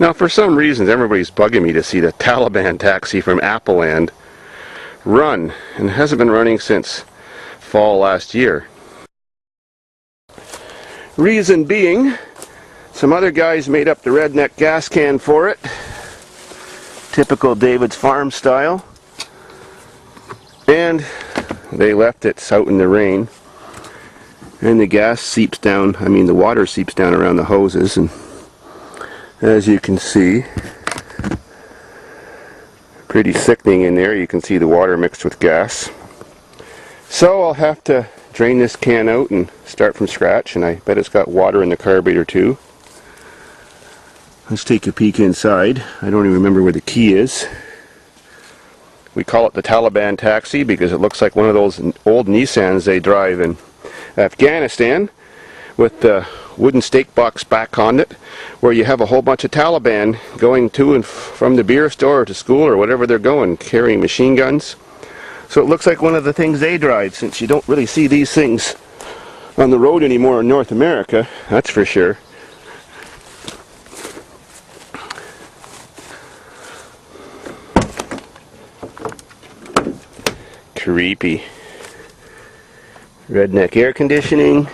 Now, for some reason, everybody's bugging me to see the Taliban taxi from Appleland run, and it hasn't been running since fall last year. Reason being, some other guys made up the redneck gas can for it, typical David's Farm style, and they left it out in the rain, and the gas seeps down, the water seeps down around the hoses, and as you can see, pretty sickening in there. You can see the water mixed with gas. So I'll have to drain this can out and start from scratch, and I bet it's got water in the carburetor too. Let's take a peek inside. I don't even remember where the key is. We call it the Taliban taxi because it looks like one of those old Nissans they drive in Afghanistan, with the wooden stake box back on it, where you have a whole bunch of Taliban going to and from the beer store or to school or whatever they're going, carrying machine guns. So it looks like one of the things they drive, since you don't really see these things on the road anymore in North America, that's for sure. Creepy. Redneck air conditioning.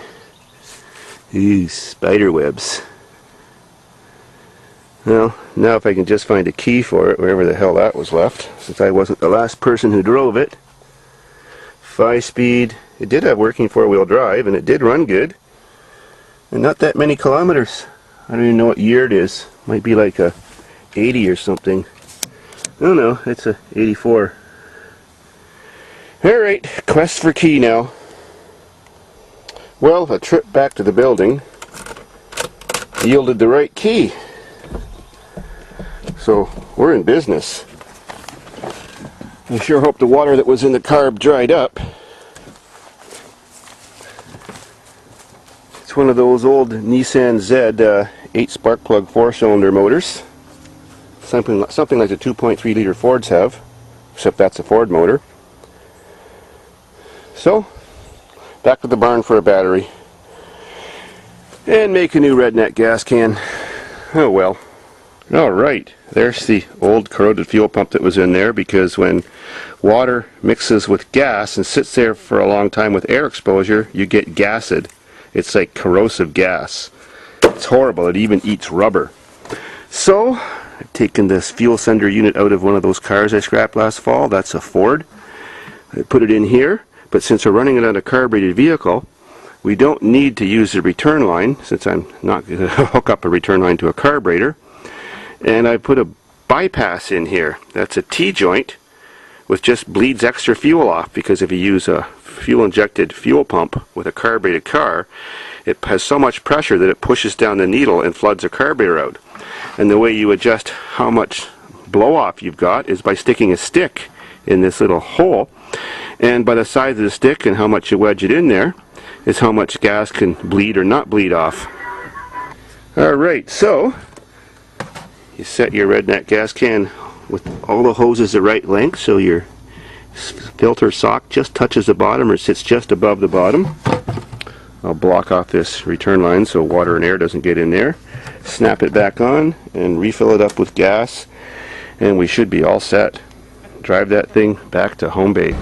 Ooh, spider webs. Well, now if I can just find a key for it, wherever the hell that was left, since I wasn't the last person who drove it. 5-speed. It did have working 4-wheel drive, and it did run good. And not that many kilometers. I don't even know what year it is. Might be like a 80 or something. Oh no, it's a 84. Alright, quest for key now. Well, a trip back to the building yielded the right key. So, we're in business. I sure hope the water that was in the carb dried up. It's one of those old Nissan Z 8 spark plug 4-cylinder motors. Something like the 2.3 liter Fords have, except that's a Ford motor. So, back to the barn for a battery and make a new redneck gas can. Oh well. Alright, there's the old corroded fuel pump that was in there, because when water mixes with gas and sits there for a long time with air exposure, you get gassed. It's like corrosive gas. It's horrible. It even eats rubber. So I've taken this fuel sender unit out of one of those cars I scrapped last fall. That's a Ford. I put it in here. But since we're running it on a carbureted vehicle, we don't need to use the return line, since I'm not going to hook up a return line to a carburetor. And I put a bypass in here. That's a T-joint, which just bleeds extra fuel off, because if you use a fuel-injected fuel pump with a carbureted car, it has so much pressure that it pushes down the needle and floods the carburetor out. And the way you adjust how much blow-off you've got is by sticking a stick in this little hole. And by the size of the stick and how much you wedge it in there is how much gas can bleed or not bleed off. Alright, so you set your redneck gas can with all the hoses the right length, so your filter sock just touches the bottom or sits just above the bottom. I'll block off this return line so water and air doesn't get in there. Snap it back on and refill it up with gas, and we should be all set. Drive that thing back to home base.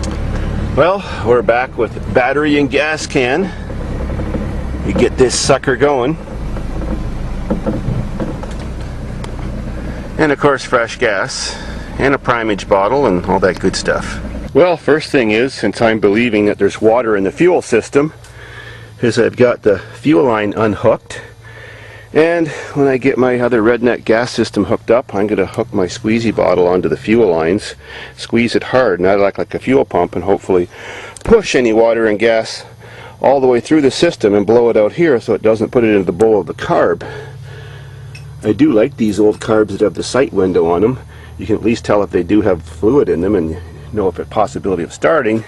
Well, we're back with battery and gas can. You get this sucker going. And of course fresh gas, and a primage bottle, and all that good stuff. Well, first thing is, since I'm believing that there's water in the fuel system, is I've got the fuel line unhooked. And when I get my other redneck gas system hooked up, I'm going to hook my squeezy bottle onto the fuel lines, squeeze it hard, not like a fuel pump, and hopefully push any water and gas all the way through the system and blow it out here so it doesn't put it into the bowl of the carb. I do like these old carbs that have the sight window on them. You can at least tell if they do have fluid in them and know if it's a possibility of starting.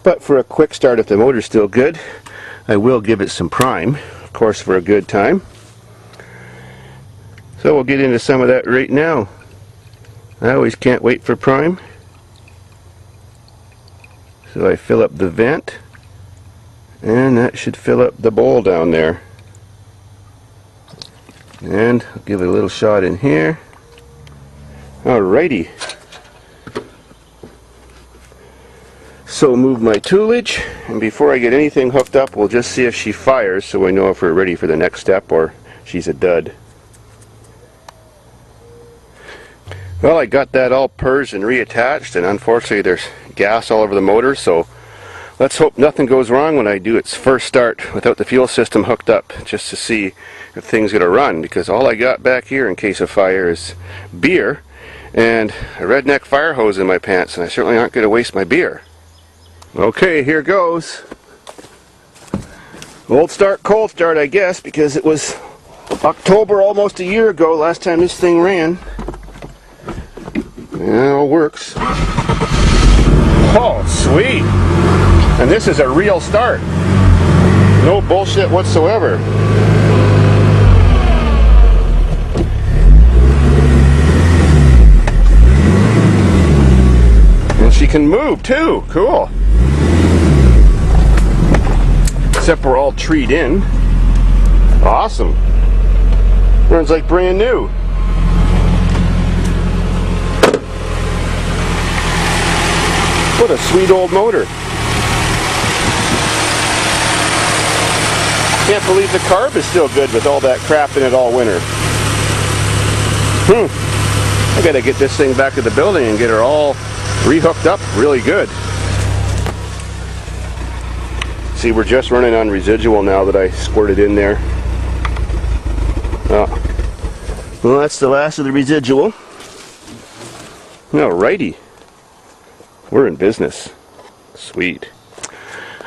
But for a quick start, if the motor's still good, I will give it some prime, of course, for a good time. So we'll get into some of that right now. I always can't wait for prime. So I fill up the vent, and that should fill up the bowl down there. And I'll give it a little shot in here. Alrighty. So move my toolage, and before I get anything hooked up, we'll just see if she fires so we know if we're ready for the next step or she's a dud. Well, I got that all purged and reattached, and unfortunately there's gas all over the motor, so let's hope nothing goes wrong when I do its first start without the fuel system hooked up, just to see if things gonna run, because all I got back here in case of fire is beer and a redneck fire hose in my pants, and I certainly aren't gonna waste my beer. Okay, here goes. Old start, cold start, I guess, because it was October almost a year ago last time this thing ran. Yeah, it all works. Oh, sweet. And this is a real start. No bullshit whatsoever. And she can move too. Cool. Except we're all treed in. Awesome. Runs like brand new. What a sweet old motor. Can't believe the carb is still good with all that crap in it all winter. I gotta get this thing back to the building and get her all rehooked up really good. See, we're just running on residual now that I squirted in there. Oh. Well, that's the last of the residual. Alrighty. We're in business. Sweet.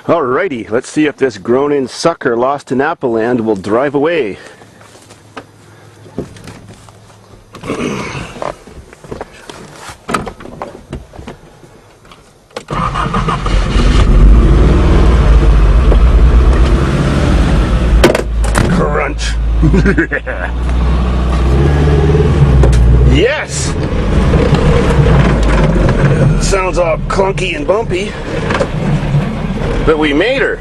Alrighty, let's see if this grown-in sucker lost in Appleland will drive away. Crunch. Yes! Sounds all clunky and bumpy, but we made her.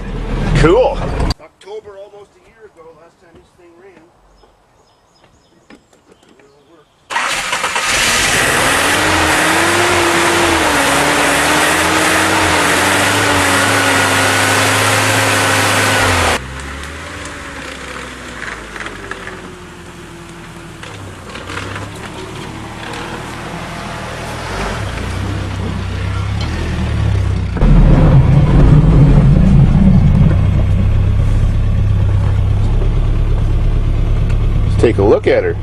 Cool. October almost a year ago, last time this thing ran. Take a look at her.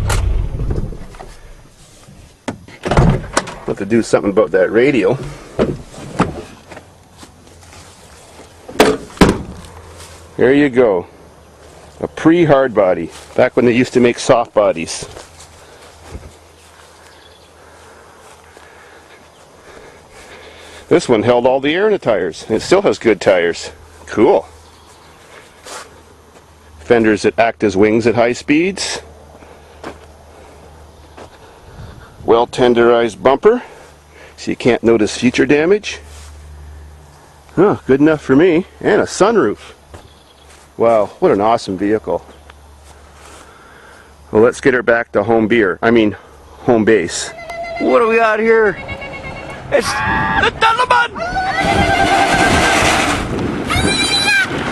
Have to do something about that radial. There you go. A pre-hard body. Back when they used to make soft bodies. This one held all the air in the tires. It still has good tires. Cool. Fenders that act as wings at high speeds. Well tenderized bumper, so you can't notice future damage. Oh, good enough for me. And a sunroof. Wow, what an awesome vehicle. Well, let's get her back to home base. What do we got here? It's the Taliban!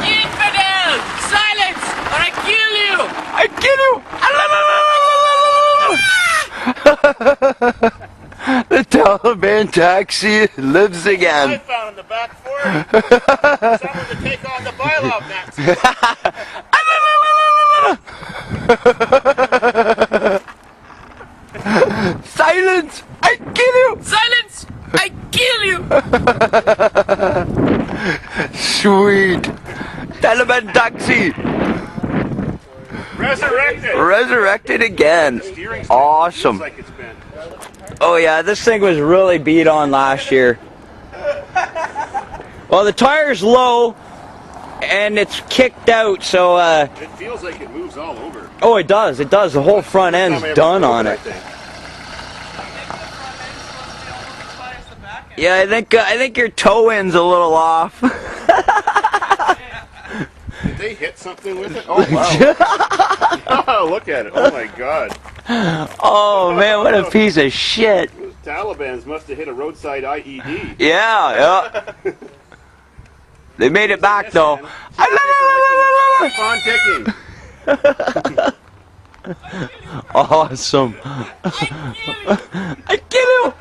Infidel! Silence, or I kill you! I kill you! The Taliban taxi lives I again. found the back fork. Someone to take on the bylaw Nazis. Silence! I kill you! Silence! I kill you! Sweet! Taliban taxi! Resurrected. Resurrected again. Awesome. Like it's been. Oh yeah, this thing was really beat on last year. Well, the tire's low and it's kicked out, so It feels like it moves all over. oh, it does. The whole front end's done on it. Yeah, I think your toe end's a little off. they hit something with it? Oh, wow. Oh, look at it. Oh, my God. Oh, man, what a piece of shit. Those Talibans must have hit a roadside IED. Yeah. They made it back, Yes, though. man. Keep on ticking. Awesome. I kill you.